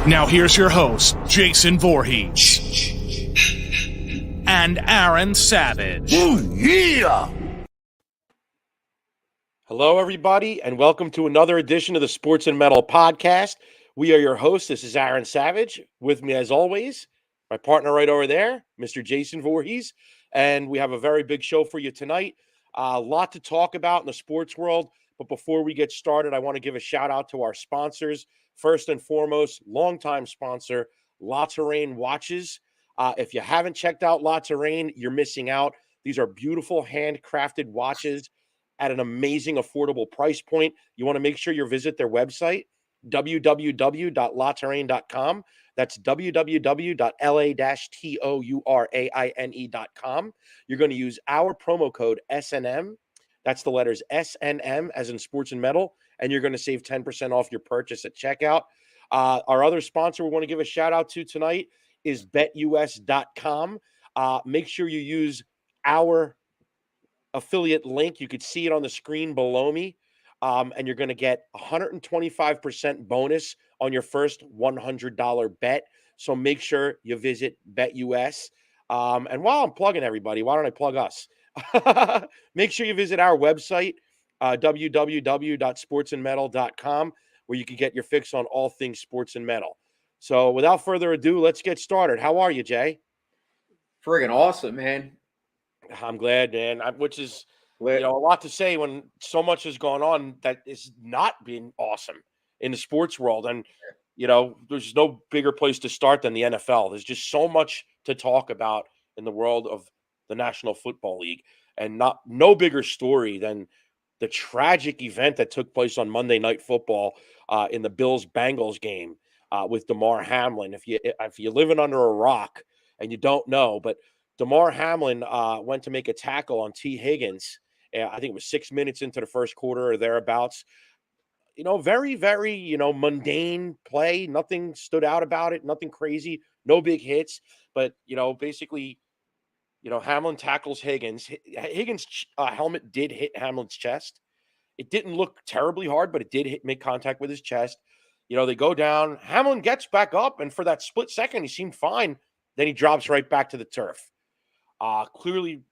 Now here's your host, Jason Voorhees and Aaron Savage. Oh, yeah! Hello, everybody, and welcome to another edition of the Sports and Metal Podcast. We are your hosts. This is Aaron Savage. With me, as always, my partner right over there, Mr. Jason Voorhees. And we have a very big show for you tonight. A lot to talk about in the sports world. But before we get started, I want to give a shout out to our sponsors. First and foremost, longtime sponsor, La Terrain Watches. If you haven't checked out La Terrain, you're missing out. These are beautiful handcrafted watches at an amazing affordable price point. You want to make sure you visit their website, www.laterrain.com. That's www.la-touraine.com. You're going to use our promo code SNM. That's the letters SNM as in sports and metal. And you're going to save 10% off your purchase at checkout. Our other sponsor we want to give a shout out to tonight is betus.com. Make sure you use our affiliate link. You could see it on the screen below me. And you're going to get 125% bonus on your first $100 bet. So make sure you visit BetUS. And while I'm plugging everybody, why don't I plug us? Make sure you visit our website, www.sportsandmetal.com, where you can get your fix on all things sports and metal. So without further ado, let's get started. How are you, Jay? Friggin' awesome, man. I'm glad, man. Which is, a lot to say when so much has gone on that is not being awesome in the sports world. And, there's no bigger place to start than the NFL. There's just so much to talk about in the world of the National Football League, and no bigger story than the tragic event that took place on Monday Night Football in the Bills-Bengals game with Damar Hamlin. If you're living under a rock and you don't know, but Damar Hamlin went to make a tackle on T. Higgins. I think it was 6 minutes into the first quarter or thereabouts. Very, very, mundane play. Nothing stood out about it. Nothing crazy. No big hits. But, basically, Hamlin tackles Higgins. Higgins' helmet did hit Hamlin's chest. It didn't look terribly hard, but it did make contact with his chest. They go down. Hamlin gets back up, and for that split second, he seemed fine. Then he drops right back to the turf. Clearly,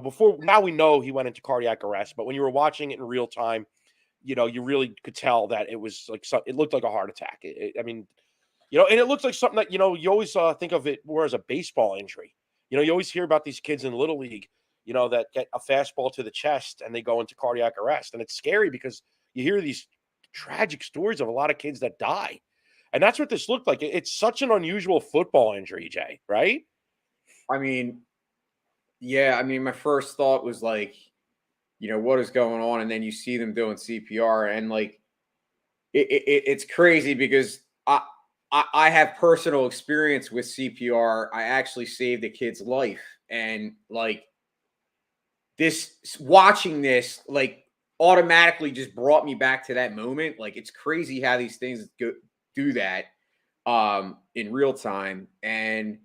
before now we know he went into cardiac arrest, but when you were watching it in real time, you really could tell that it was it looked like a heart attack. And it looks like something that, you always think of it more as a baseball injury. You always hear about these kids in Little League, that get a fastball to the chest and they go into cardiac arrest. And it's scary because you hear these tragic stories of a lot of kids that die. And that's what this looked like. It's such an unusual football injury, Jay, right? I mean, yeah, my first thought was like, what is going on? And then you see them doing CPR and it's crazy because I have personal experience with CPR. I actually saved a kid's life. And watching this, automatically just brought me back to that moment. It's crazy how these things do that in real time. And,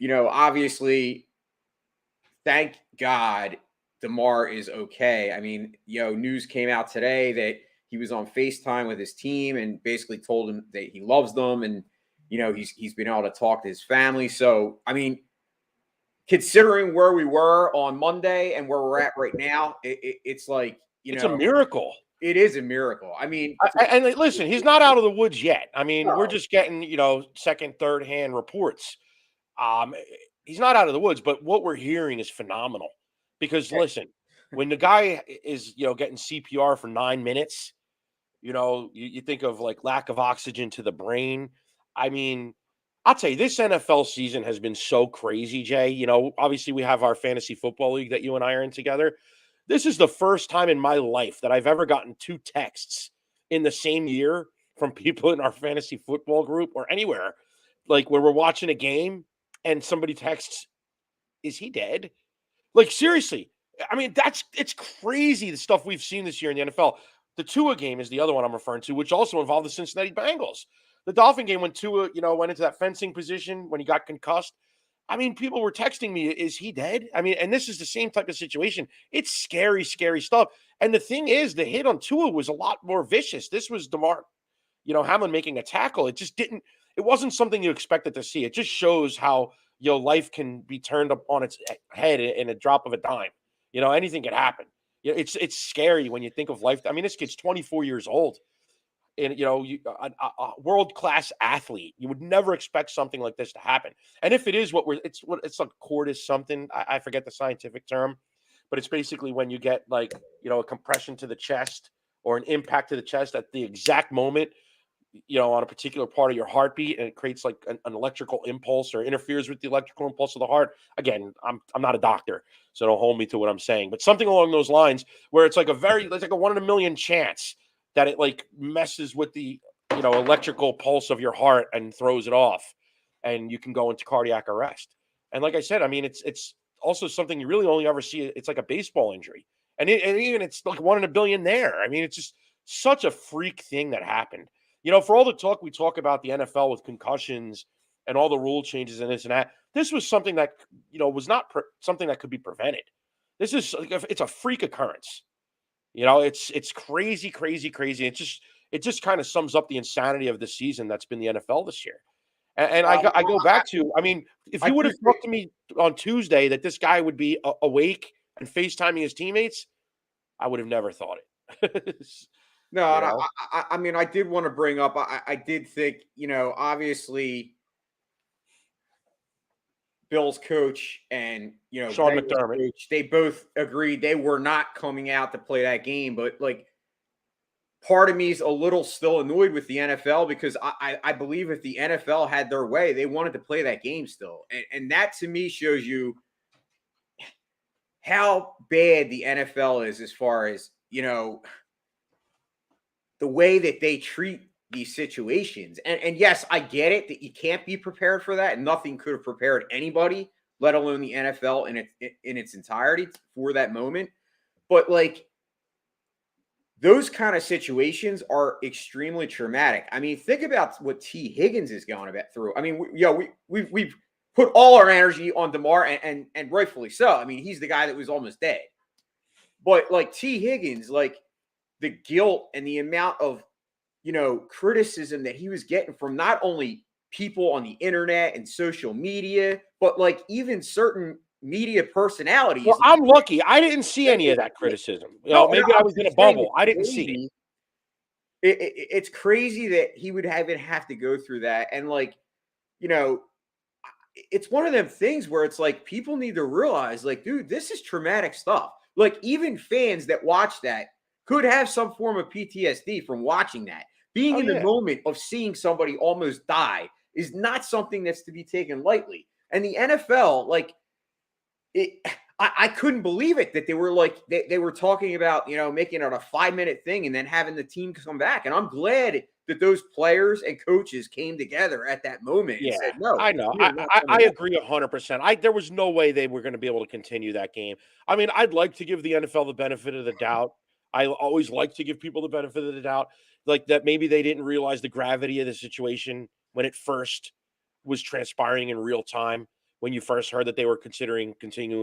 obviously, thank God Damar is okay. News came out today that he was on FaceTime with his team and basically told him that he loves them. And, he's been able to talk to his family. So, considering where we were on Monday and where we're at right now, it's like, it's a miracle. It is a miracle. And listen, he's not out of the woods yet. No. We're just getting, second, third hand reports. He's not out of the woods, but what we're hearing is phenomenal. Because listen, when the guy is, getting CPR for 9 minutes, you think of lack of oxygen to the brain. I'll tell you, this NFL season has been so crazy, Jay. Obviously we have our fantasy football league that you and I are in together. This is the first time in my life that I've ever gotten 2 texts in the same year from people in our fantasy football group or anywhere, when we're watching a game and somebody texts, "Is he dead?" Seriously. It's crazy the stuff we've seen this year in the NFL. The Tua game is the other one I'm referring to, which also involved the Cincinnati Bengals. The Dolphin game when Tua, went into that fencing position when he got concussed. People were texting me, "Is he dead?" And this is the same type of situation. It's scary, scary stuff. And the thing is, the hit on Tua was a lot more vicious. This was Damar, Hamlin making a tackle. It it wasn't something you expected to see. It just shows how life can be turned up on its head in a drop of a dime. Anything can happen. It's scary when you think of life. I mean, this kid's 24 years old, and a world class athlete. You would never expect something like this to happen. And if it is it's like cordis something. I forget the scientific term, but it's basically when you get like a compression to the chest or an impact to the chest at the exact moment, on a particular part of your heartbeat, and it creates like an electrical impulse or interferes with the electrical impulse of the heart. Again, I'm not a doctor, so don't hold me to what I'm saying, but something along those lines where it's like a 1 in a million chance that it like messes with the electrical pulse of your heart and throws it off, and you can go into cardiac arrest. And like I said, I mean, it's also something you really only ever see. It's like a baseball injury, and even it's like 1 in a billion there. I mean, it's just such a freak thing that happened. For all the talk we talk about the NFL with concussions and all the rule changes and this and that, this was something that was not something that could be prevented. This is it's a freak occurrence. It's crazy, crazy, crazy. It just kind of sums up the insanity of the season that's been the NFL this year. And I go back to, I mean, if you would have talked to me on Tuesday that this guy would be awake and FaceTiming his teammates, I would have never thought it. No, I mean, I did want to bring up, I did think, obviously Bill's coach and, Sean McDermott, coach, they both agreed they were not coming out to play that game. But like, part of me is a little still annoyed with the NFL because I believe if the NFL had their way, they wanted to play that game still. And that to me shows you how bad the NFL is as far as, the way that they treat these situations. And yes, I get it that you can't be prepared for that. And nothing could have prepared anybody, let alone the NFL in its entirety for that moment. But like, those kind of situations are extremely traumatic. I mean, think about what T. Higgins is going through. I mean, we've put all our energy on Damar, and rightfully so. I mean, he's the guy that was almost dead. But like T. Higgins, like, the guilt and the amount of, criticism that he was getting from not only people on the internet and social media, but like even certain media personalities. Well, I'm lucky. I didn't see any of that criticism. Maybe I was in a bubble. I didn't see it. It's crazy that he would even have to go through that. And like, it's one of them things where it's like, people need to realize, like, dude, this is traumatic stuff. Like, even fans that watch that could have some form of PTSD from watching that. Being in the moment of seeing somebody almost die is not something that's to be taken lightly. And the NFL, like, I couldn't believe it that they were like, they were talking about, making it a 5-minute thing and then having the team come back. And I'm glad that those players and coaches came together at that moment and said, no. I know. I agree 100%. There was no way they were going to be able to continue that game. I mean, I'd like to give the NFL the benefit of the doubt. I always like to give people the benefit of the doubt, like that maybe they didn't realize the gravity of the situation when it first was transpiring in real time, when you first heard that they were considering continuing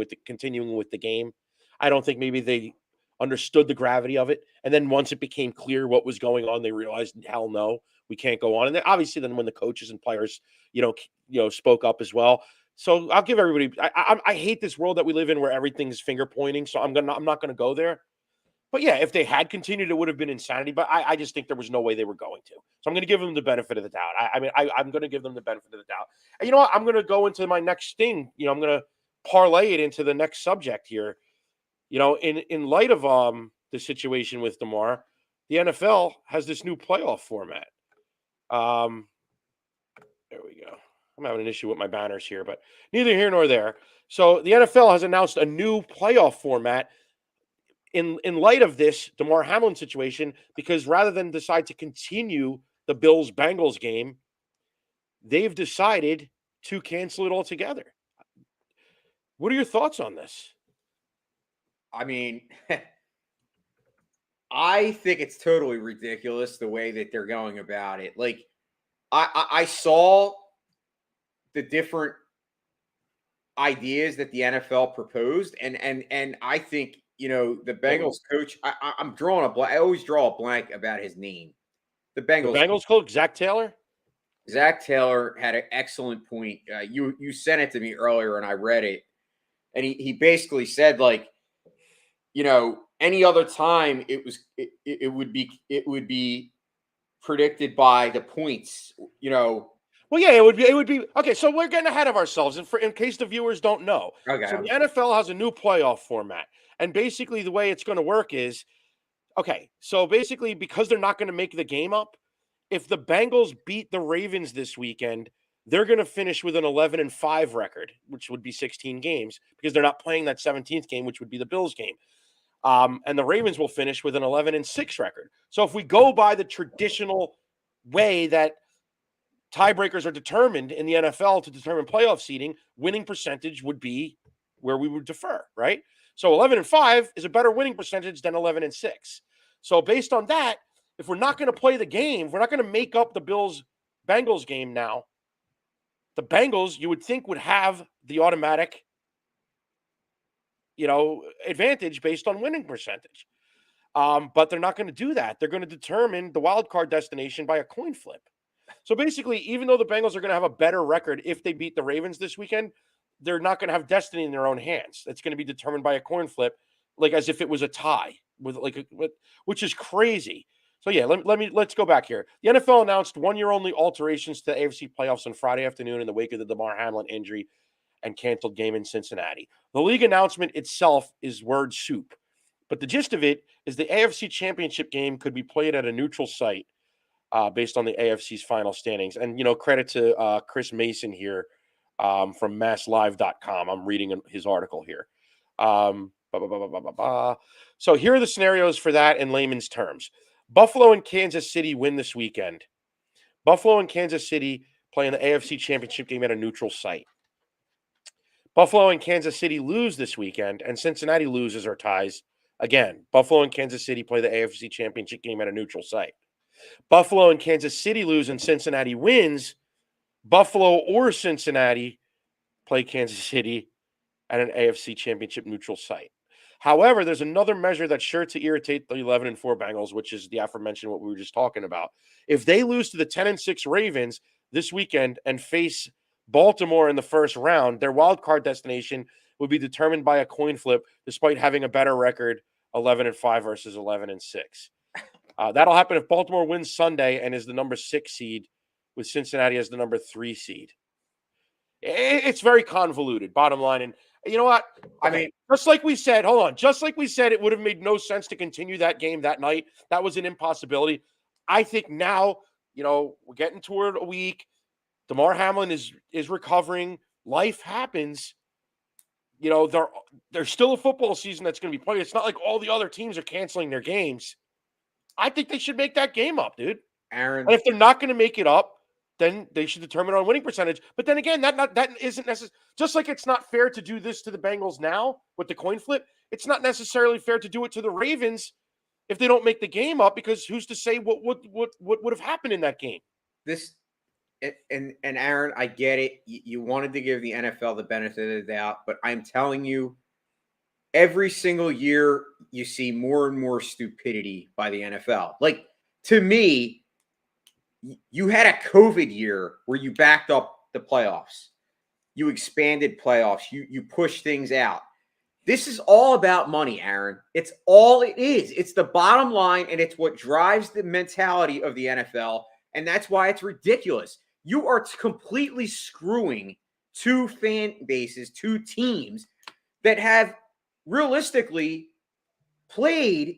with the game. I don't think maybe they understood the gravity of it. And then once it became clear what was going on, they realized, hell no, we can't go on. And then obviously then when the coaches and players, spoke up as well. So I'll give everybody, I hate this world that we live in where everything's finger pointing. So I'm not going to go there. But yeah, if they had continued, it would have been insanity. But I just think there was no way they were going to. So I'm going to give them the benefit of the doubt. I'm going to give them the benefit of the doubt. And you know what? I'm going to go into my next thing. I'm going to parlay it into the next subject here. In light of the situation with Damar, the NFL has this new playoff format. There we go. I'm having an issue with my banners here, but neither here nor there. So the NFL has announced a new playoff format in light of this Damar Hamlin situation, because rather than decide to continue the Bills-Bengals game, they've decided to cancel it altogether. What are your thoughts on this? I mean, I think it's totally ridiculous the way that they're going about it. Like, I saw the different ideas that the NFL proposed, and I think, the Bengals coach, I'm drawing a blank. I always draw a blank about his name. The Bengals coach, Zach Taylor? Zach Taylor had an excellent point. You sent it to me earlier, and I read it, and he basically said, like, any other time it would be predicted by the points. Well, yeah, it would be okay. So we're getting ahead of ourselves, and in case the viewers don't know, Okay. so the NFL has a new playoff format, and basically the way it's going to work is, okay, so basically because they're not going to make the game up, if the Bengals beat the Ravens this weekend, they're going to finish with an 11-5 record, which would be 16 games because they're not playing that 17th game, which would be the Bills game. And the Ravens will finish with an 11-6 record. So if we go by the traditional way that tiebreakers are determined in the NFL to determine playoff seeding, winning percentage would be where we would defer, right? So 11-5 is a better winning percentage than 11-6. So based on that, if we're not going to play the game, if we're not going to make up the Bills-Bengals game now, the Bengals, you would think, would have the automatic, advantage based on winning percentage. But they're not going to do that. They're going to determine the wild card destination by a coin flip. So basically, even though the Bengals are going to have a better record if they beat the Ravens this weekend, they're not going to have destiny in their own hands. It's going to be determined by a coin flip, like as if it was a tie, which is crazy. So yeah, let's go back here. The NFL announced 1-year only alterations to the AFC playoffs on Friday afternoon in the wake of the Damar Hamlin injury and canceled game in Cincinnati. The league announcement itself is word soup, but the gist of it is the AFC Championship game could be played at a neutral site based on the AFC's final standings. And, credit to Chris Mason here from masslive.com. I'm reading his article here. So here are the scenarios for that in layman's terms. Buffalo and Kansas City win this weekend. Buffalo and Kansas City play in the AFC Championship game at a neutral site. Buffalo and Kansas City lose this weekend, and Cincinnati loses or ties. Again, Buffalo and Kansas City play the AFC Championship game at a neutral site. Buffalo and Kansas City lose and Cincinnati wins. Buffalo or Cincinnati play Kansas City at an AFC Championship neutral site. However, there's another measure that's sure to irritate the 11-4 Bengals, which is the aforementioned what we were just talking about. If they lose to the 10-6 Ravens this weekend and face Baltimore in the first round, their wild card destination would be determined by a coin flip, despite having a better record, 11-5 versus 11-6. That'll happen if Baltimore wins Sunday and is the number 6 seed, with Cincinnati as the number 3 seed. It's very convoluted, bottom line. And you know what? I mean, just like we said, it would have made no sense to continue that game that night. That was an impossibility. I think now, we're getting toward a week. Damar Hamlin is recovering. Life happens. There's still a football season that's going to be played. It's not like all the other teams are canceling their games. I think they should make that game up, dude. Aaron. And if they're not going to make it up, then they should determine on winning percentage. But then again, that isn't necessary. Just like it's not fair to do this to the Bengals now with the coin flip, it's not necessarily fair to do it to the Ravens if they don't make the game up, because who's to say what would have happened in that game? And Aaron, I get it. You wanted to give the NFL the benefit of the doubt, but I'm telling you, every single year you see more and more stupidity by the NFL. Like, to me, you had a COVID year where you backed up the playoffs. You expanded playoffs. You pushed things out. This is all about money, Aaron. It's all it is. It's the bottom line, and it's what drives the mentality of the NFL, and that's why it's ridiculous. You are completely screwing two fan bases, two teams that have realistically played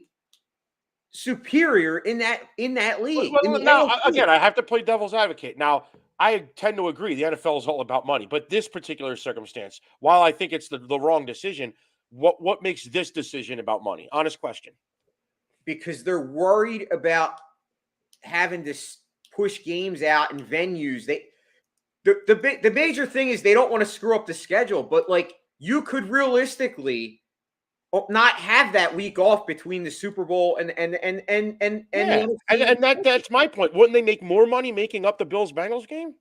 superior in that league. Well, now, again, I have to play devil's advocate. Now, I tend to agree the NFL is all about money, but this particular circumstance, while I think it's the wrong decision, what makes this decision about money? Honest question. Because they're worried about having to push games out in venues. The major thing is they don't want to screw up the schedule, but like, you could realistically not have that week off between the Super Bowl and that's my point. Wouldn't they make more money making up the Bills-Bengals game?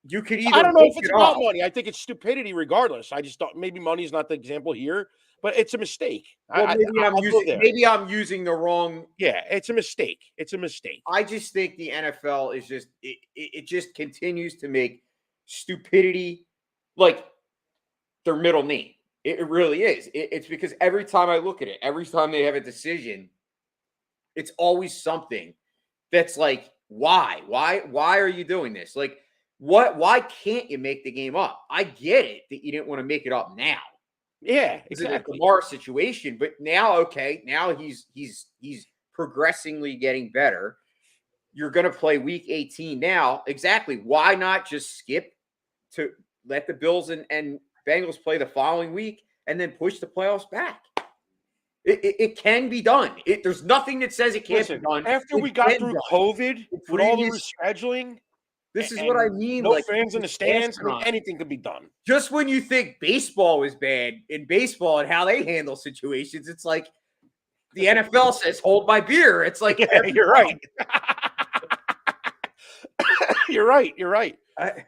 You could either. I don't know if it's about money. I think it's stupidity regardless. I just thought maybe money is not the example here, but it's a mistake. Well, maybe I'm using the wrong. Yeah, it's a mistake. It's a mistake. I just think the NFL is just it just continues to make stupidity like their middle name. It really is. It's because every time I look at it, every time they have a decision, it's always something that's like, why are you doing this? Like, why can't you make the game up? I get it that you didn't want to make it up now. Yeah, exactly. The Damar situation, but now he's progressively getting better. You're going to play week 18 now. Exactly. Why not just skip to let the Bills and Bengals play the following week and then push the playoffs back? It can be done. There's nothing that says it can't be done. After we got through COVID with all the rescheduling, this is what I mean. No fans in the stands. I mean, anything could be done. Just when you think baseball was bad in baseball and how they handle situations, it's like the NFL says, "Hold my beer." It's like, yeah, you're right. You're right.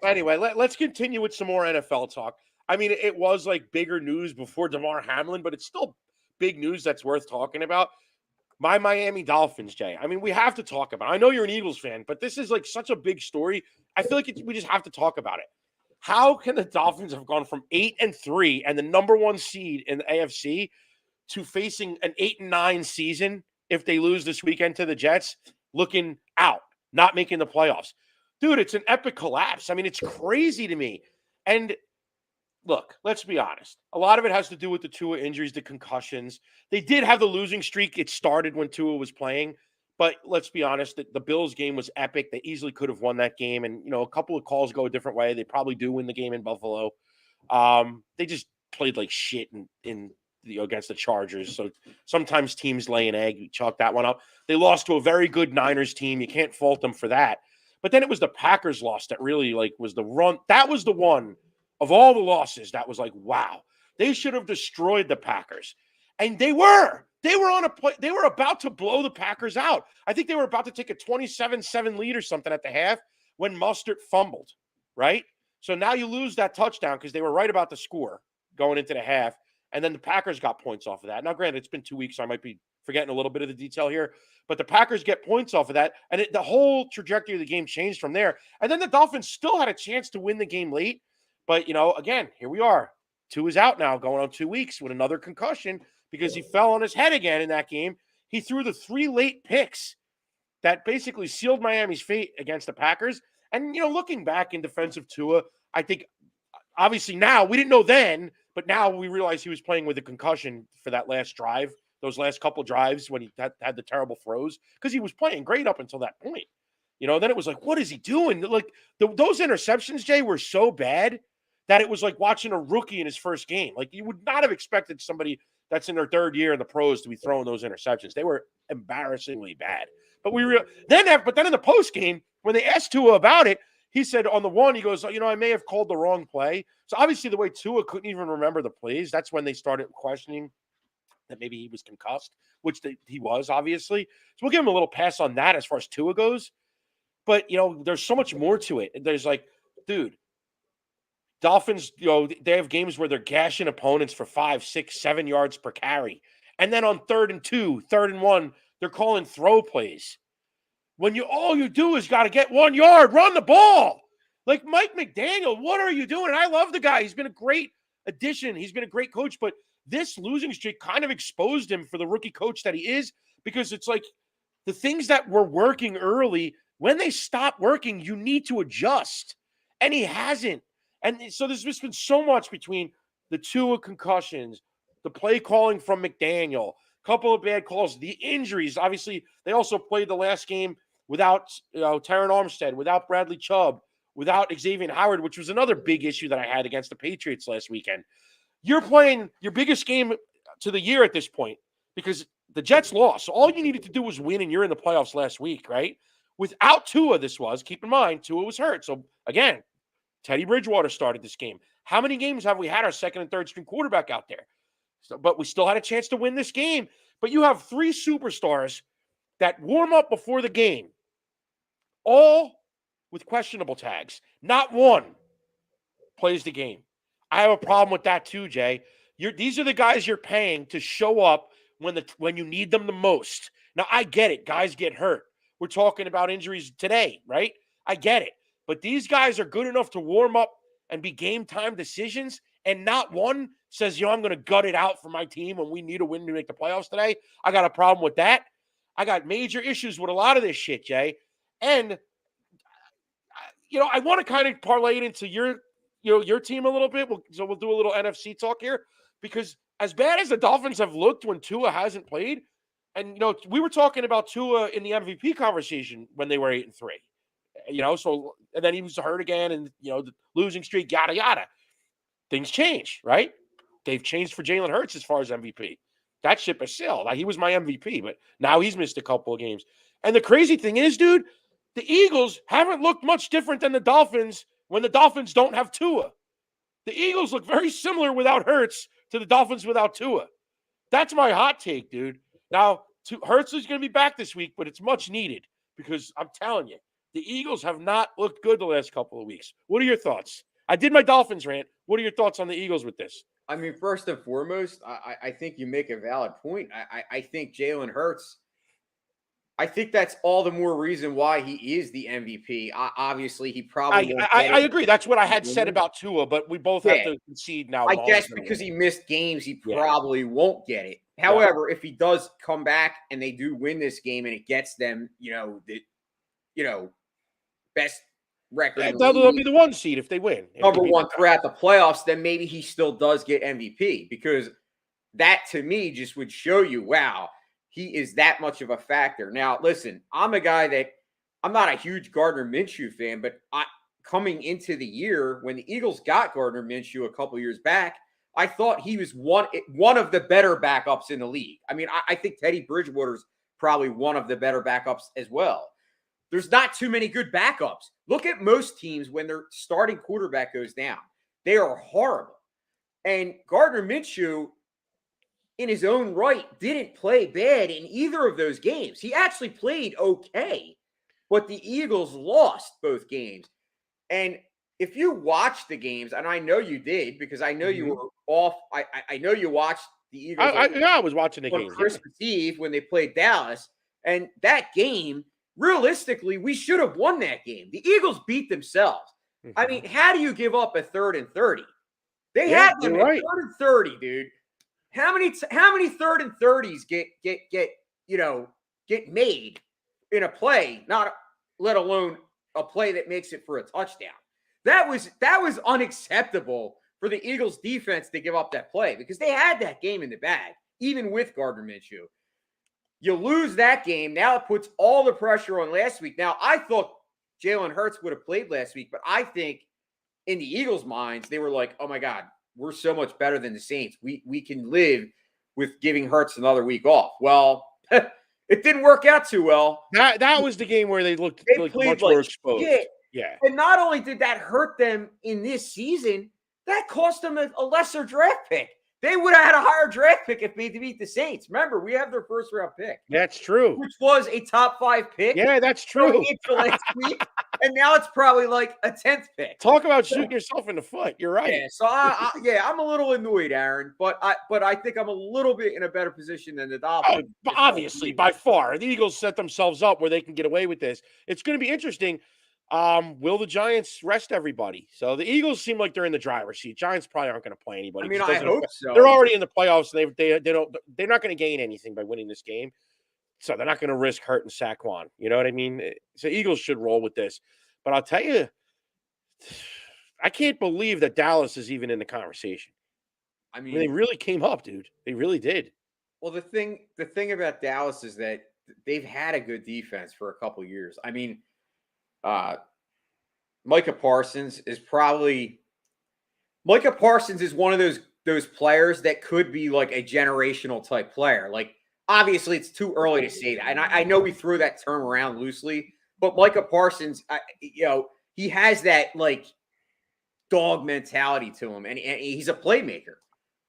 Anyway, let's continue with some more NFL talk. I mean, it was like bigger news before Damar Hamlin, but it's still big news that's worth talking about. My Miami Dolphins, Jay. I mean, we have to talk about it. I know you're an Eagles fan, but this is like such a big story. I feel like we just have to talk about it. How can the Dolphins have gone from 8-3 and the number one seed in the AFC to facing an 8-9 season if they lose this weekend to the Jets, looking out, not making the playoffs? Dude, it's an epic collapse. I mean, it's crazy to me. And look, let's be honest. A lot of it has to do with the Tua injuries, the concussions. They did have the losing streak. It started when Tua was playing. But let's be honest, the Bills game was epic. They easily could have won that game. And, a couple of calls go a different way. They probably do win the game in Buffalo. They just played like shit against the Chargers. So sometimes teams lay an egg. You chalk that one up. They lost to a very good Niners team. You can't fault them for that. But then it was the Packers loss that really was the run. That was the one of all the losses that was like, wow, they should have destroyed the Packers. And they were. They were on a play. They were about to blow the Packers out. I think they were about to take a 27-7 lead or something at the half when Mostert fumbled, right? So now you lose that touchdown because they were right about the score going into the half. And then the Packers got points off of that. Now, granted, it's been 2 weeks, so I might be forgetting a little bit of the detail here. But the Packers get points off of that. And the whole trajectory of the game changed from there. And then the Dolphins still had a chance to win the game late. But, again, here we are. Tua is out now, going on 2 weeks with another concussion because he fell on his head again in that game. He threw the 3 late picks that basically sealed Miami's fate against the Packers. And, looking back in defense of Tua, I think obviously now, we didn't know then, but now we realize he was playing with a concussion for that last drive, those last couple drives when he had the terrible throws, because he was playing great up until that point. Then it was like, what is he doing? Like those interceptions, Jay, were so bad that it was like watching a rookie in his first game. Like you would not have expected somebody that's in their third year in the pros to be throwing those interceptions. They were embarrassingly bad. But then in the post game, when they asked Tua about it, he said on the one, he goes, I may have called the wrong play. So obviously the way Tua couldn't even remember the plays, that's when they started questioning that maybe he was concussed, which he was, obviously. So we'll give him a little pass on that as far as Tua goes. But, there's so much more to it. There's like, dude, Dolphins, they have games where they're gashing opponents for 5, 6, 7 yards per carry. And then on 3rd and 2, 3rd and 1, they're calling throw plays. When all you do is got to get 1 yard, run the ball. Like Mike McDaniel, what are you doing? And I love the guy. He's been a great addition. He's been a great coach. But this losing streak kind of exposed him for the rookie coach that he is, because it's like the things that were working early, when they stop working, you need to adjust. And he hasn't. And so there's just been so much between the Tua concussions, the play calling from McDaniel, a couple of bad calls, the injuries. Obviously, they also played the last game without Taron Armstead, without Bradley Chubb, without Xavier Howard, which was another big issue that I had against the Patriots last weekend. You're playing your biggest game to the year at this point because the Jets lost. So all you needed to do was win, and you're in the playoffs last week, right? Without Tua, keep in mind, Tua was hurt. So, again, Teddy Bridgewater started this game. How many games have we had our second and third string quarterback out there? But we still had a chance to win this game. But you have 3 superstars that warm up before the game, all with questionable tags. Not one plays the game. I have a problem with that too, Jay. These are the guys you're paying to show up when you need them the most. Now, I get it. Guys get hurt. We're talking about injuries today, right? I get it. But these guys are good enough to warm up and be game time decisions, and not one says, I'm going to gut it out for my team when we need a win to make the playoffs today. I got a problem with that. I got major issues with a lot of this shit, Jay. And, I want to kind of parlay it into your team a little bit. So we'll do a little NFC talk here, because as bad as the Dolphins have looked when Tua hasn't played, and, we were talking about Tua in the MVP conversation when they were 8-3, so, and then he was hurt again, and, the losing streak, yada, yada. Things change, right? They've changed for Jalen Hurts as far as MVP. That ship has sailed. He was my MVP, but now he's missed a couple of games. And the crazy thing is, dude, the Eagles haven't looked much different than the Dolphins when the Dolphins don't have Tua. The Eagles look very similar without Hurts to the Dolphins without Tua. That's my hot take, dude. Now, Hurts is going to be back this week, but it's much needed, because I'm telling you, the Eagles have not looked good the last couple of weeks. What are your thoughts? I did my Dolphins rant. What are your thoughts on the Eagles with this? I mean, first and foremost, I think you make a valid point. I think Jalen Hurts, I think that's all the more reason why he is the MVP. Obviously, he probably I agree. That's what I had said about Tua, but we both have to concede now. I guess because he missed games, he probably won't get it. However, if he does come back and they do win this game and it gets them, best record. Yeah, they'll be the 1 seed if they win. Number 1 throughout the playoffs, then maybe he still does get MVP, because that to me just would show you, wow, he is that much of a factor. Now, listen, I'm a guy that I'm not a huge Gardner Minshew fan, but coming into the year when the Eagles got Gardner Minshew a couple years back, I thought he was one of the better backups in the league. I mean, I think Teddy Bridgewater's probably one of the better backups as well. There's not too many good backups. Look at most teams when their starting quarterback goes down. They are horrible. And Gardner Minshew, in his own right, didn't play bad in either of those games. He actually played okay, but the Eagles lost both games. And if you watched the games, and I know you did, because I know you were off. I know you watched the Eagles. I was watching the game on Christmas Eve when they played Dallas. And that game, realistically, we should have won that game. The Eagles beat themselves. I mean, how do you give up a 3rd and 30? They had them at 3rd and 30, dude. How many 3rd and 30s get made in a play, not let alone a play that makes it for a touchdown? That was unacceptable for the Eagles defense to give up that play, because they had that game in the bag, even with Gardner Minshew. You lose that game. Now it puts all the pressure on last week. Now, I thought Jalen Hurts would have played last week, but I think in the Eagles' minds, they were like, oh my God, we're so much better than the Saints. We can live with giving Hurts another week off. Well, it didn't work out too well. That was the game where they looked much more exposed. Yeah. And not only did that hurt them in this season, that cost them a lesser draft pick. They would have had a higher draft pick if they beat the Saints. Remember, we have their first round pick. That's true. Which was a top 5 pick. Yeah, that's true. Last week, and now it's probably like a 10th pick. Talk about shooting yourself in the foot. You're right. Yeah, so I'm a little annoyed, Aaron, but I think I'm a little bit in a better position than the Dolphins. Oh, obviously, by far. The Eagles set themselves up where they can get away with this. It's going to be interesting. Will the Giants rest everybody? So the Eagles seem like they're in the driver's seat. Giants probably aren't going to play anybody. I mean, I hope so. They're already in the playoffs. And they're not going to gain anything by winning this game. So they're not going to risk hurting Saquon. You know what I mean? So Eagles should roll with this. But I'll tell you, I can't believe that Dallas is even in the conversation. I mean, they really came up, dude. They really did. Well, the thing about Dallas is that they've had a good defense for a couple years. I mean, Micah Parsons is one of those players that could be like a generational type player. Like, obviously, it's too early to say that, and I know we threw that term around loosely, but Micah Parsons, he has that like dog mentality to him, and he's a playmaker.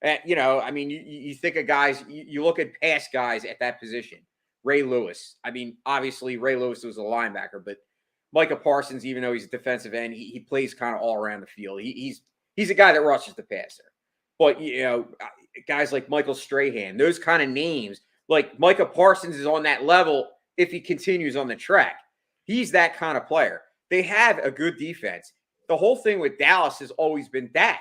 And I mean, you think of guys, you look at past guys at that position. Ray Lewis. I mean, obviously, Ray Lewis was a linebacker, but Micah Parsons, even though he's a defensive end, he plays kind of all around the field. He's a guy that rushes the passer. But guys like Michael Strahan, those kind of names, like Micah Parsons is on that level if he continues on the track. He's that kind of player. They have a good defense. The whole thing with Dallas has always been Dak.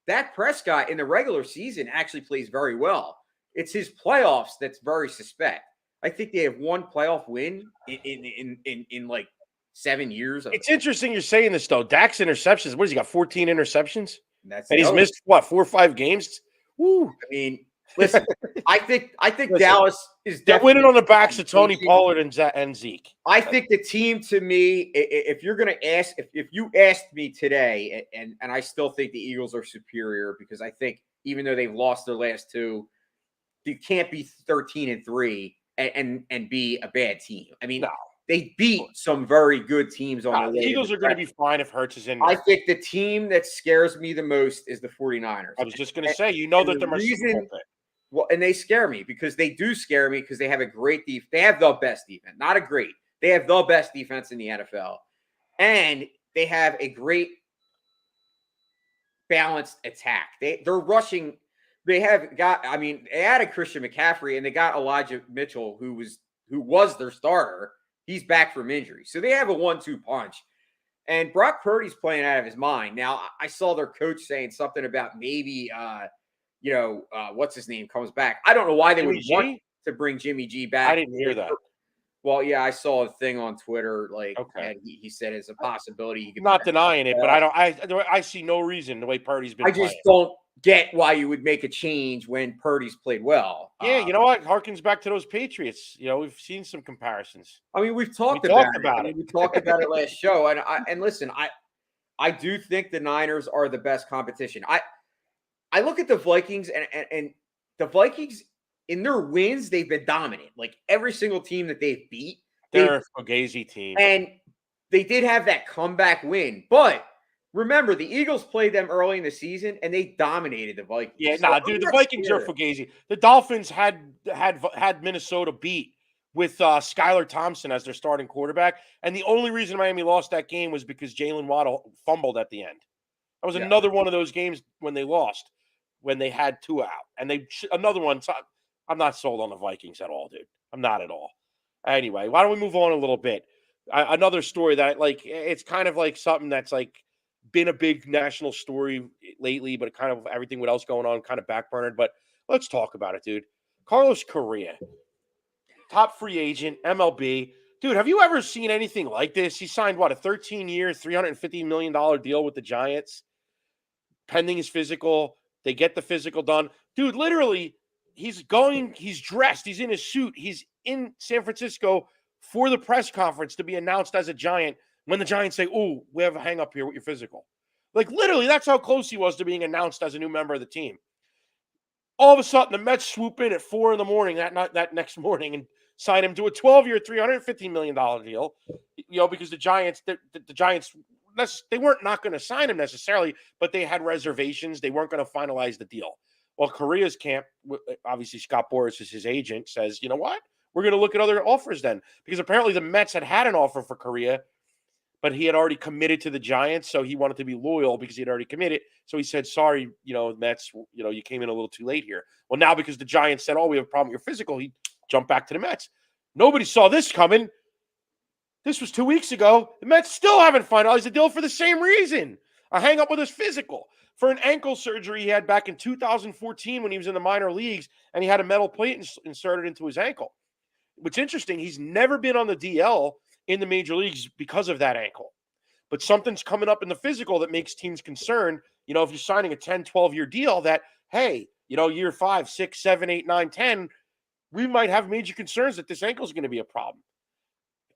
Dak Prescott in the regular season actually plays very well. It's his playoffs that's very suspect. I think they have one playoff win in like 7 years. It's interesting you're saying this, though. Dak's interceptions, what has he got, 14 interceptions? And he's missed, 4 or 5 games? Woo. I mean, listen, I think Dallas is they're winning on the backs of Tony Pollard and Zeke. I think the team, to me, if you're going to ask, if you asked me today, and I still think the Eagles are superior because I think even though they've lost their last 2, you can't be 13-3 and be a bad team. I mean, no. They beat some very good teams on the Eagles are going to be fine if Hurts is in there. I think the team that scares me the most is the 49ers. I was just going to say, that they're reason, well, and they scare me because they do scare me because they have a great defense. They have the best defense, not a great. They have the best defense in the NFL. And they have a great balanced attack. They're rushing. They added Christian McCaffrey and they got Elijah Mitchell, who was their starter. He's back from injury. So they have a 1-2 punch. And Brock Purdy's playing out of his mind. Now, I saw their coach saying something about maybe, what's his name comes back. I don't know why they would want to bring Jimmy G back. I didn't hear that. Well, yeah, I saw a thing on Twitter. And he said it's a possibility. He could not denying it, but I see no reason the way Purdy's been playing. I just don't get why you would make a change when Purdy's played well. Yeah, you know what? Harkens back to those Patriots. We've seen some comparisons. I mean, we've talked about it. We talked about it last show. And listen, I do think the Niners are the best competition. I look at the Vikings and the Vikings in their wins, they've been dominant. Like every single team that they've beat. They're a Fugazi team. And they did have that comeback win. But remember, the Eagles played them early in the season, and they dominated the Vikings. Yeah, dude, the Vikings are Fugazi. The Dolphins had Minnesota beat with Skylar Thompson as their starting quarterback, and the only reason Miami lost that game was because Jalen Waddle fumbled at the end. That was another one of those games when they lost, when they had 2 out. And another one, I'm not sold on the Vikings at all, dude. I'm not at all. Anyway, why don't we move on a little bit? Another story that, it's kind of like something that's, been a big national story lately, but kind of everything else going on kind of backburnered. But let's talk about it, dude. Carlos Correa, top free agent, MLB. Dude, have you ever seen anything like this? He signed, a 13-year, $350 million deal with the Giants, pending his physical. They get the physical done. Dude, literally, he's dressed. He's in his suit. He's in San Francisco for the press conference to be announced as a Giant when the Giants say, "Ooh, we have a hang up here with your physical." Literally, that's how close he was to being announced as a new member of the team. All of a sudden, the Mets swoop in at 4 a.m. that next morning and sign him to a 12-year, $350 million deal. Because the Giants, they weren't not going to sign him necessarily, but they had reservations. They weren't going to finalize the deal. Well, Correa's camp, obviously Scott Boras is his agent, says, you know what? We're going to look at other offers then. Because apparently the Mets had an offer for Correa, but he had already committed to the Giants, so he wanted to be loyal because he had already committed. So he said, sorry, Mets, you came in a little too late here. Well, now because the Giants said, we have a problem with your physical, he jumped back to the Mets. Nobody saw this coming. This was 2 weeks ago. The Mets still haven't finalized the deal for the same reason. A hang up with his physical. For an ankle surgery he had back in 2014 when he was in the minor leagues, and he had a metal plate inserted into his ankle. What's interesting, he's never been on the DL in the major leagues because of that ankle. But something's coming up in the physical that makes teams concerned, if you're signing a 10, 12-year deal that, hey, year 5, 6, 7, 8, 9, 10, we might have major concerns that this ankle is going to be a problem.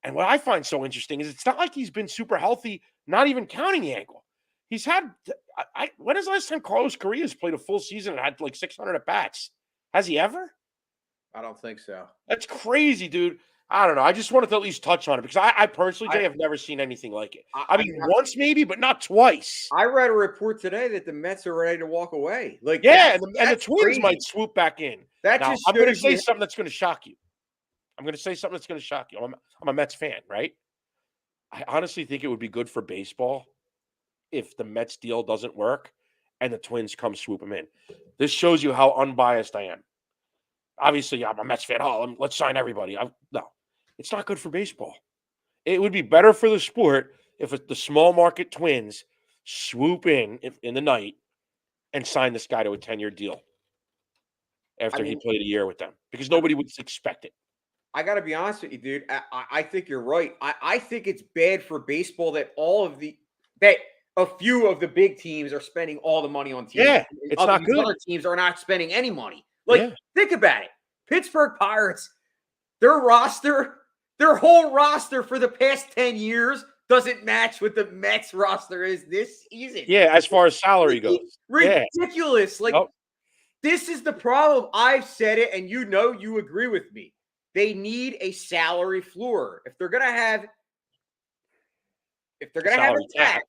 And what I find so interesting is it's not like he's been super healthy, not even counting the ankle. He's had when is the last time Carlos Correa's played a full season and had 600 at-bats? Has he ever? I don't think so. That's crazy, dude. I don't know. I just wanted to at least touch on it because I personally, Jay, have never seen anything like it. I mean, once maybe, but not twice. I read a report today that the Mets are ready to walk away. And the Twins crazy. Might swoop back in. I'm going to say something that's going to shock you. I'm a Mets fan, right? I honestly think it would be good for baseball if the Mets deal doesn't work and the Twins come swoop him in. This shows you how unbiased I am. Obviously, I'm a Mets fan. Oh, let's sign everybody. No, it's not good for baseball. It would be better for the sport if the small market Twins swoop in the night and sign this guy to a 10-year deal after he played a year with them, because nobody would expect it. I got to be honest with you, dude. I think you're right. I think it's bad for baseball that a few of the big teams are spending all the money on teams. Yeah, it's not good. Other teams are not spending any money. Think about it. Pittsburgh Pirates, their whole roster for the past 10 years doesn't match what the Mets roster is this season. Yeah, as far as salary goes. Ridiculous. This is the problem. I've said it, and you agree with me. They need a salary floor. If they're gonna have a tax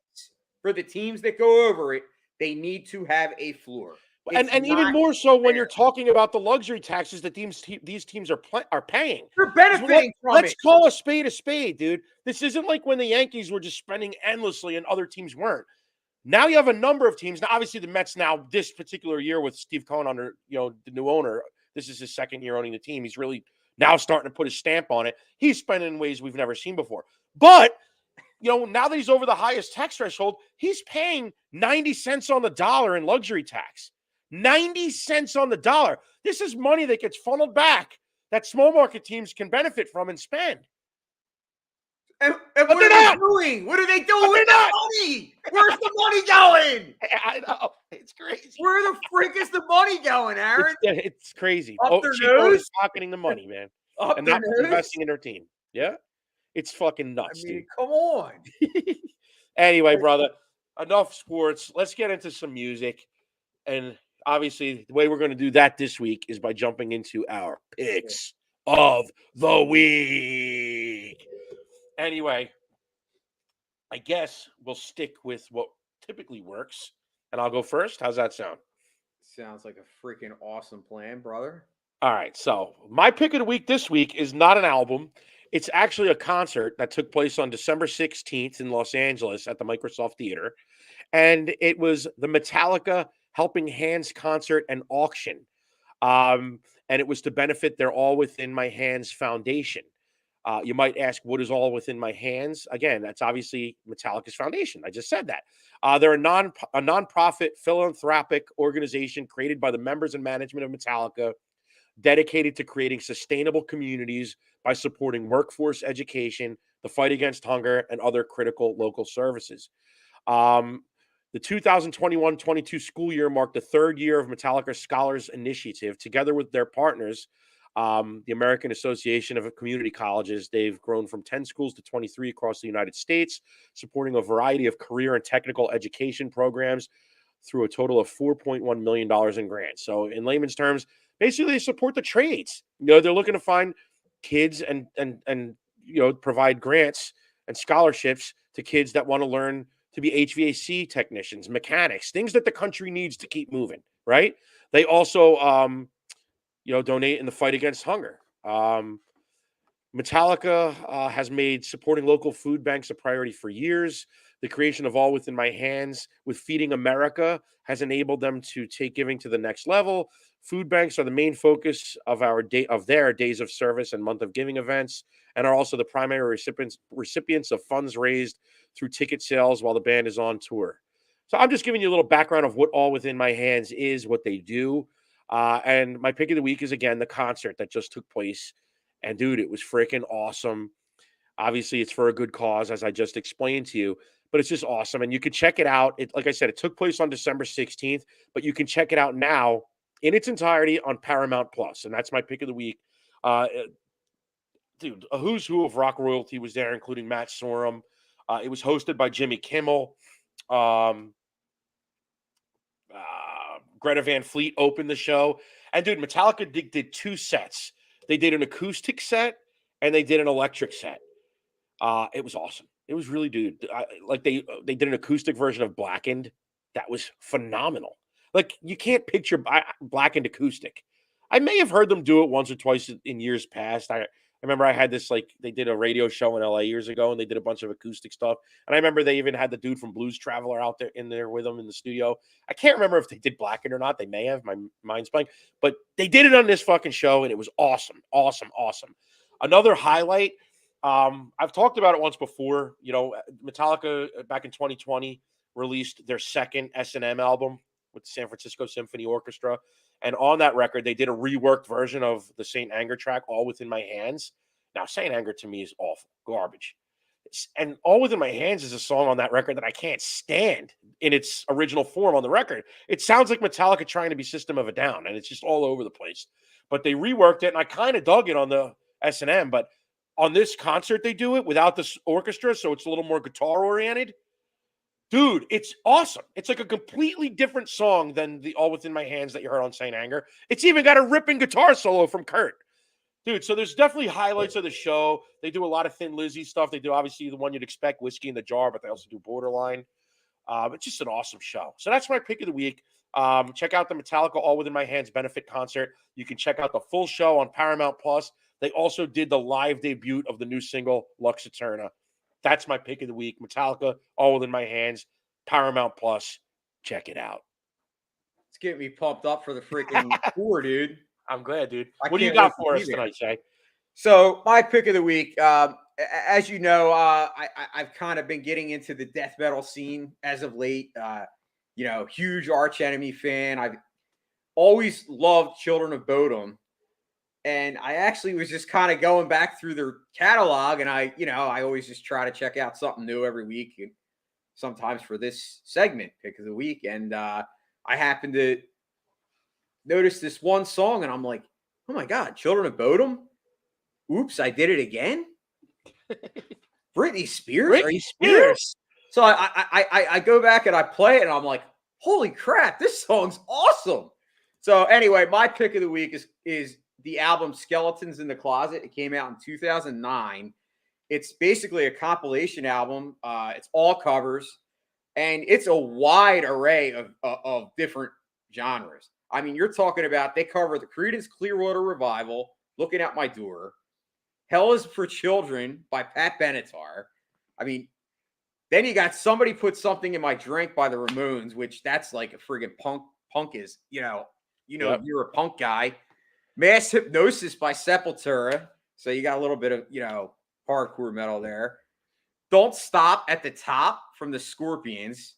for the teams that go over it, they need to have a floor. And even more so when you're talking about the luxury taxes that these teams are paying. They're benefiting from it. Let's call a spade, dude. This isn't like when the Yankees were just spending endlessly and other teams weren't. Now you have a number of teams. Now, obviously, the Mets now, this particular year with Steve Cohen under, the new owner, this is his second year owning the team. He's really now starting to put his stamp on it. He's spending in ways we've never seen before. But, now that he's over the highest tax threshold, he's paying 90 cents on the dollar in luxury tax. 90 cents on the dollar. This is money that gets funneled back that small market teams can benefit from and spend. And what are they doing? What are they doing with the money? Where's the money going? I know. It's crazy. Where the frick is the money going, Aaron? It's crazy. Up their nose? Pocketing the money, man. And not investing in their team. Yeah? It's fucking nuts, dude. Come on. Anyway, brother, enough sports. Let's get into some music. And obviously, the way we're going to do that this week is by jumping into our picks of the week. Anyway, I guess we'll stick with what typically works, and I'll go first. How's that sound? Sounds like a freaking awesome plan, brother. All right, so my pick of the week this week is not an album. It's actually a concert that took place on December 16th in Los Angeles at the Microsoft Theater, and it was the Metallica Helping Hands concert and auction, and it was to benefit their All Within My Hands Foundation. You might ask, what is All Within My Hands? Again, that's obviously Metallica's foundation. I just said that. They're a nonprofit philanthropic organization created by the members and management of Metallica, dedicated to creating sustainable communities by supporting workforce education, the fight against hunger, and other critical local services. The 2021-22 school year marked the third year of Metallica Scholars Initiative. Together with their partners, the American Association of Community Colleges, they've grown from 10 schools to 23 across the United States, supporting a variety of career and technical education programs through a total of $4.1 million in grants. So in layman's terms, basically they support the trades. They're looking to find kids and provide grants and scholarships to kids that want to learn to be HVAC technicians, mechanics, things that the country needs to keep moving, right? They also donate in the fight against hunger. Metallica has made supporting local food banks a priority for years. The creation of All Within My Hands with Feeding America has enabled them to take giving to the next level. Food banks are the main focus of their Days of Service and Month of Giving events, and are also the primary recipients of funds raised through ticket sales while the band is on tour. So I'm just giving you a little background of what All Within My Hands is, what they do. And my pick of the week is, again, the concert that just took place. And, dude, it was freaking awesome. Obviously, it's for a good cause, as I just explained to you. But it's just awesome. And you can check it out. Like I said, it took place on December 16th. But you can check it out now in its entirety on Paramount+. And that's my pick of the week. Dude, a who's who of rock royalty was there, including Matt Sorum. It was hosted by Jimmy Kimmel. Greta Van Fleet opened the show. And, dude, Metallica did two sets. They did an acoustic set, and they did an electric set. It was awesome. It was really, dude. They did an acoustic version of Blackened. That was phenomenal. Like, you can't picture Blackened acoustic. I may have heard them do it once or twice in years past. remember I had this, like, they did a radio show in LA years ago, and they did a bunch of acoustic stuff. And I remember they even had the dude from Blues Traveler out there in there with them in the studio. I can't remember if they did Blackened or not. They may have. My mind's blank. But they did it on this fucking show, and it was awesome. Awesome. Awesome. Another highlight, I've talked about it once before. You know, Metallica back in 2020 released their second S&M album with the San Francisco Symphony Orchestra. And on that record, they did a reworked version of the Saint Anger track, All Within My Hands. Now, Saint Anger to me is awful, garbage. And All Within My Hands is a song on that record that I can't stand in its original form on the record. It sounds like Metallica trying to be System of a Down, and it's just all over the place. But they reworked it, and I kind of dug it on the S&M. But on this concert, they do it without this orchestra, so it's a little more guitar-oriented. Dude, it's awesome. It's like a completely different song than the All Within My Hands that you heard on Saint Anger. It's even got a ripping guitar solo from Kurt. Dude, so there's definitely highlights of the show. They do a lot of Thin Lizzy stuff. They do, obviously, the one you'd expect, Whiskey in the Jar, but they also do Borderline. It's just an awesome show. So that's my pick of the week. Check out the Metallica All Within My Hands benefit concert. You can check out the full show on Paramount Plus. They also did the live debut of the new single, Lux Eterna. That's my pick of the week. Metallica, All Within My Hands, Paramount Plus. Check it out. It's getting me pumped up for the freaking tour, dude. I'm glad, dude. What do you got for us tonight, Jay? So my pick of the week, as you know, I've kind of been getting into the death metal scene as of late. You know, huge Arch Enemy fan. I've always loved Children of Bodom. And I actually was just kind of going back through their catalog, and I always just try to check out something new every week. And sometimes for this segment, pick of the week, and I happened to notice this one song, and I'm like, oh my God, Children of Bodom? Oops, I did it again? Britney Spears? Britney Spears. So I go back and I play it, and I'm like, holy crap, this song's awesome. So anyway, my pick of the week is the album Skeletons in the Closet. It came out in 2009. It's basically a compilation album. It's all covers, and it's a wide array of different genres. I mean, you're talking about, they cover the Creedence Clearwater Revival, Looking Out My Door, Hell is for Children by Pat Benatar. I mean, then you got Somebody Put Something in My Drink by the Ramones, which that's like a friggin' punk is, yep. You're a punk guy. Mass Hypnosis by Sepultura. So you got a little bit of, hardcore metal there. Don't Stop at the Top from the Scorpions.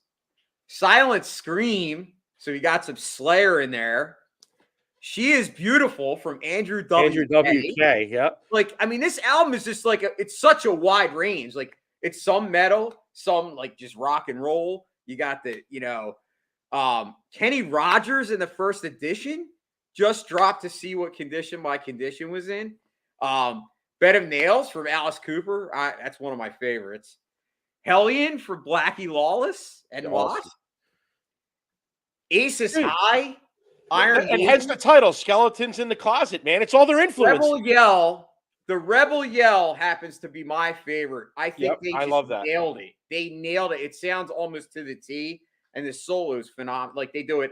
Silent Scream. So you got some Slayer in there. She Is Beautiful from Andrew WK. Andrew WK, yep. Like, I mean, this album is just like, it's such a wide range. Like, it's some metal, some like just rock and roll. You got the, Kenny Rogers in the first edition. Just dropped to see what Condition by Condition was in. Bed of Nails from Alice Cooper. That's one of my favorites. Hellion for Blackie Lawless and Wasp. Aces High. Iron and hence the title, Skeletons in the Closet, man. It's all their influence. Rebel Yell. The Rebel Yell happens to be my favorite. I think they just nailed it. They nailed it. It sounds almost to the T, and the solo is phenomenal. Like, they do it,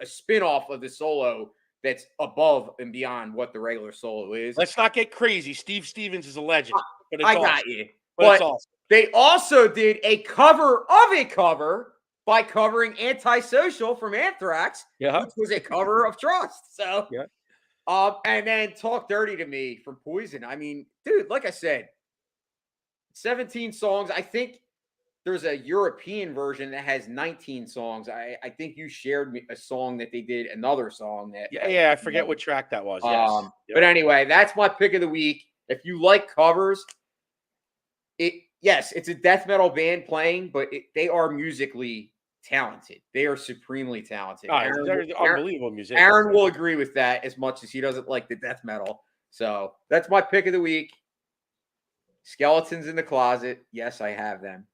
a spin-off of the solo that's above and beyond what the regular solo is. Let's not get crazy. Steve Stevens is a legend. But I got you. But it's awesome. They also did a cover of a cover by covering Antisocial from Anthrax, which was a cover of Trust. So, and then Talk Dirty to Me from Poison. I mean, dude, like I said, 17 songs. I think there's a European version that has 19 songs. I think you shared me a song that they did, another song that. Yeah, I forget what track that was. Yes. But anyway, that's my pick of the week. If you like covers, it's a death metal band playing, but they are musically talented. They are supremely talented. They're unbelievable musicians. Aaron will agree with that as much as he doesn't like the death metal. So that's my pick of the week. Skeletons in the Closet. Yes, I have them.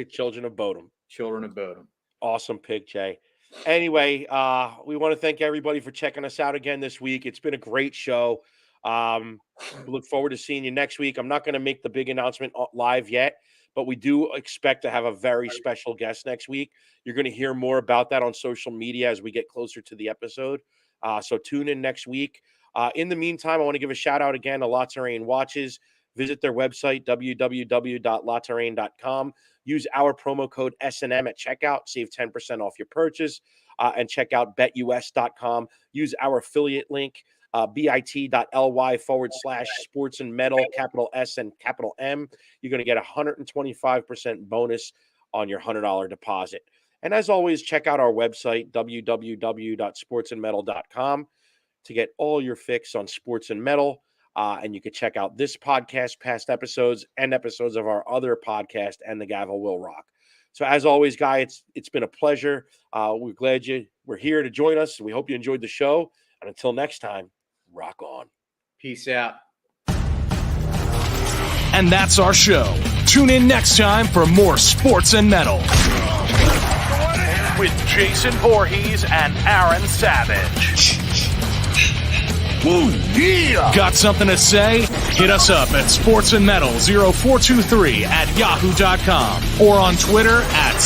Children of Bodom. Children of Bodom. Awesome pick, Jay. Anyway, we want to thank everybody for checking us out again this week. It's been a great show. We look forward to seeing you next week. I'm not going to make the big announcement live yet, but we do expect to have a very special guest next week. You're going to hear more about that on social media as we get closer to the episode. So tune in next week. In the meantime, I want to give a shout out again to La Terrain Watches. Visit their website, www.laterrain.com. Use our promo code SNM at checkout. Save 10% off your purchase. And check out betus.com. Use our affiliate link, bit.ly/sports and metal, capital S and capital M. You're going to get 125% bonus on your $100 deposit. And as always, check out our website, www.sportsandmetal.com, to get all your fix on sports and metal. And you can check out this podcast, past episodes, and episodes of our other podcast, And the Gavel Will Rock. So as always, Guy, it's been a pleasure. We're glad you were here to join us. We hope you enjoyed the show. And until next time, rock on. Peace out. And that's our show. Tune in next time for more Sports and Metal with Jason Voorhees and Aaron Savage. Ooh, yeah! Got something to say? Hit us up at sportsandmetal0423 at yahoo.com or on Twitter at